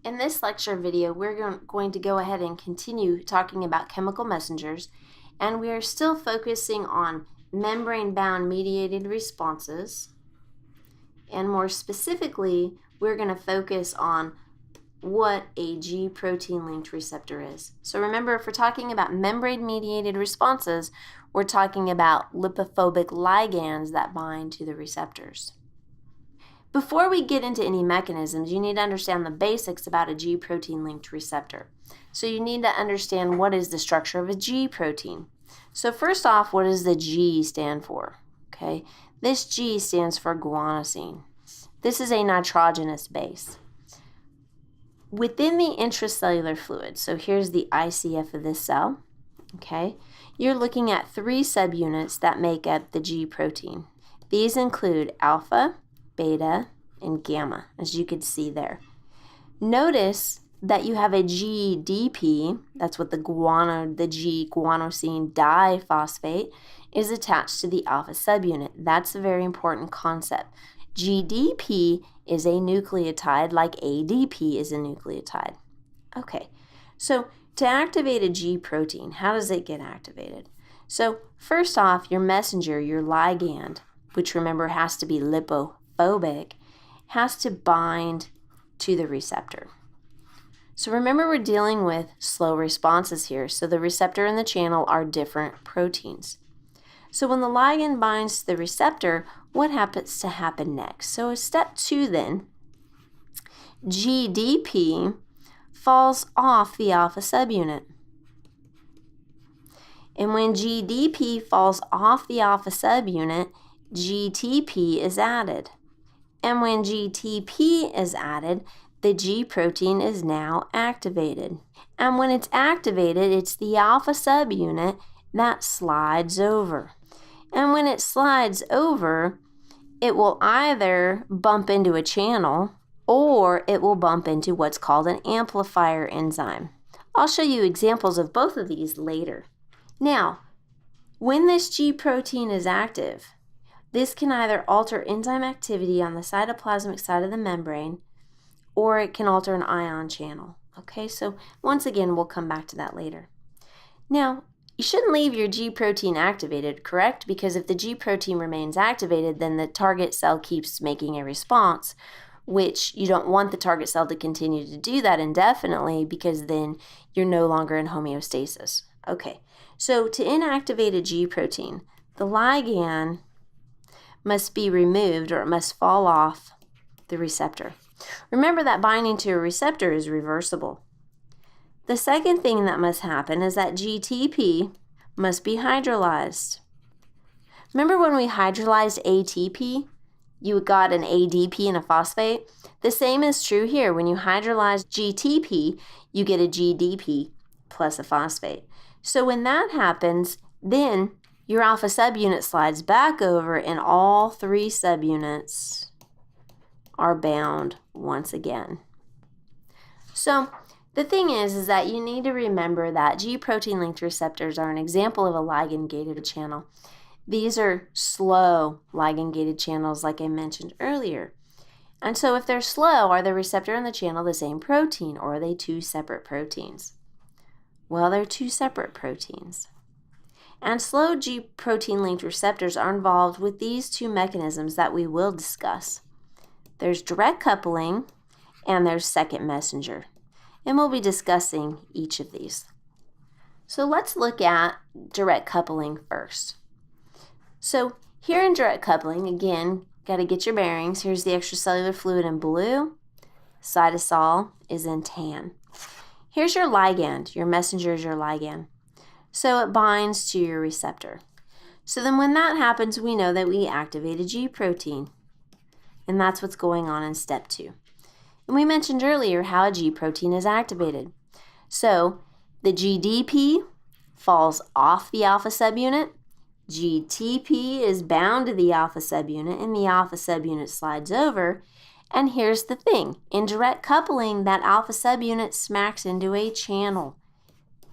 In this lecture video, we're going to go ahead and continue talking about chemical messengers, and we are still focusing on membrane-bound mediated responses, and more specifically, we're going to focus on what a G protein-linked receptor is. So remember, if we're talking about membrane-mediated responses, we're talking about lipophobic ligands that bind to the receptors. Before we get into any mechanisms, you need to understand the basics about a G protein-linked receptor. So you need to understand what is the structure of a G protein. So first off, what does the G stand for? Okay, this G stands for guanosine. This is a nitrogenous base. Within the intracellular fluid, so here's the ICF of this cell, okay, you're looking at three subunits that make up the G protein. These include alpha, beta, and gamma, as you could see there. Notice that you have a GDP, that's what the G guanosine diphosphate is attached to the alpha subunit. That's a very important concept. GDP is a nucleotide like ADP is a nucleotide. Okay, so to activate a G protein, how does it get activated? So first off, your messenger, your ligand, which remember has to be lipophobic, has to bind to the receptor. So remember, we're dealing with slow responses here, so the receptor and the channel are different proteins. So when the ligand binds to the receptor, what happens to happen next? So step 2 then, GDP falls off the alpha subunit. And when GDP falls off the alpha subunit, GTP is added. And when GTP is added, the G protein is now activated. And when it's activated, it's the alpha subunit that slides over. And when it slides over, it will either bump into a channel or it will bump into what's called an amplifier enzyme. I'll show you examples of both of these later. Now, when this G protein is active, this can either alter enzyme activity on the cytoplasmic side of the membrane, or it can alter an ion channel. Okay, so once again, we'll come back to that later. Now, you shouldn't leave your G protein activated, correct? Because if the G protein remains activated, then the target cell keeps making a response, which you don't want the target cell to continue to do that indefinitely, because then you're no longer in homeostasis. Okay, so to inactivate a G protein, the ligand must be removed, or it must fall off the receptor. Remember that binding to a receptor is reversible. The second thing that must happen is that GTP must be hydrolyzed. Remember when we hydrolyzed ATP, you got an ADP and a phosphate? The same is true here. When you hydrolyze GTP, you get a GDP plus a phosphate. So when that happens, then your alpha subunit slides back over and all three subunits are bound once again. So the thing is that you need to remember that G protein-linked receptors are an example of a ligand-gated channel. These are slow ligand-gated channels like I mentioned earlier. And so if they're slow, are the receptor and the channel the same protein, or are they two separate proteins? Well, they're two separate proteins. And slow G protein-linked receptors are involved with these two mechanisms that we will discuss. There's direct coupling and there's second messenger. And we'll be discussing each of these. So let's look at direct coupling first. So here in direct coupling, again, got to get your bearings. Here's the extracellular fluid in blue. Cytosol is in tan. Here's your ligand. Your messenger is your ligand. So it binds to your receptor. So then when that happens, we know that we activate a G protein. And that's what's going on in step 2. And we mentioned earlier how a G protein is activated. So the GDP falls off the alpha subunit. GTP is bound to the alpha subunit, and the alpha subunit slides over. And here's the thing. In direct coupling, that alpha subunit smacks into a channel.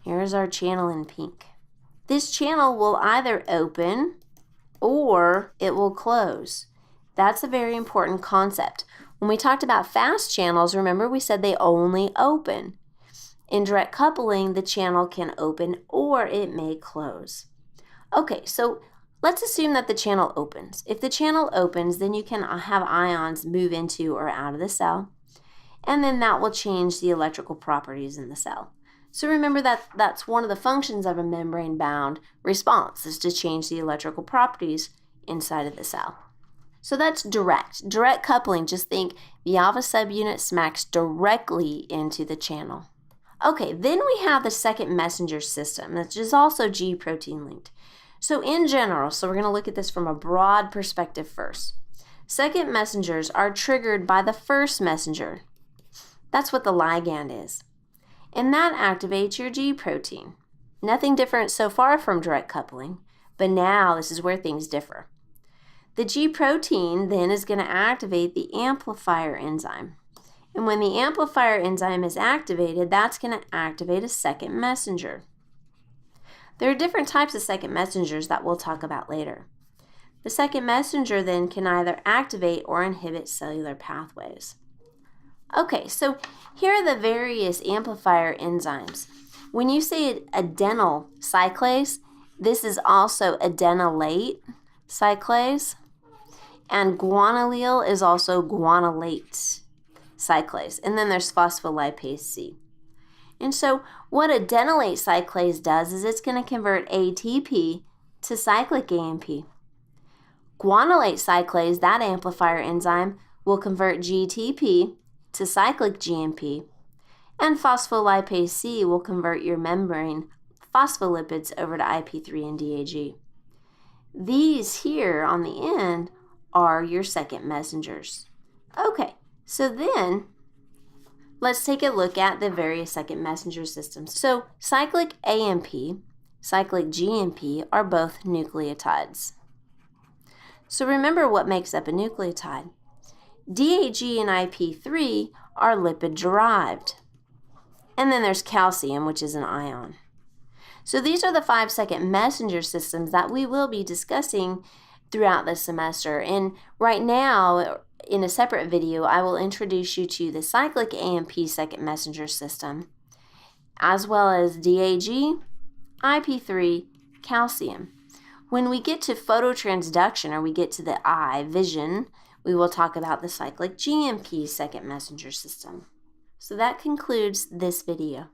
Here's our channel in pink. This channel will either open or it will close. That's a very important concept. When we talked about fast channels, remember we said they only open. In direct coupling, the channel can open or it may close. Okay, so let's assume that the channel opens. If the channel opens, then you can have ions move into or out of the cell, and then that will change the electrical properties in the cell. So remember that that's one of the functions of a membrane-bound response, is to change the electrical properties inside of the cell. So that's direct. Direct coupling, just think the alpha subunit smacks directly into the channel. Okay, then we have the second messenger system, which is also G protein linked. So in general, so we're going to look at this from a broad perspective first. Second messengers are triggered by the first messenger. That's what the ligand is. And that activates your G protein. Nothing different so far from direct coupling, but now this is where things differ. The G protein then is going to activate the amplifier enzyme. And when the amplifier enzyme is activated, that's going to activate a second messenger. There are different types of second messengers that we'll talk about later. The second messenger then can either activate or inhibit cellular pathways. Okay, so here are the various amplifier enzymes. When you say adenyl cyclase, this is also adenylate cyclase, and guanylyl is also guanylate cyclase, and then there's phospholipase C. And so what adenylate cyclase does is it's going to convert ATP to cyclic AMP. Guanylate cyclase, that amplifier enzyme, will convert GTP to cyclic GMP, and phospholipase C will convert your membrane phospholipids over to IP3 and DAG. These here on the end are your second messengers. Okay, so then let's take a look at the various second messenger systems. So cyclic AMP, cyclic GMP are both nucleotides. So remember what makes up a nucleotide. DAG and IP3 are lipid derived. And then there's calcium, which is an ion. So these are the 5 second messenger systems that we will be discussing throughout the semester. And right now, in a separate video, I will introduce you to the cyclic AMP second messenger system, as well as DAG, IP3, calcium. When we get to phototransduction, or we get to the eye, vision, we will talk about the cyclic GMP second messenger system. So that concludes this video.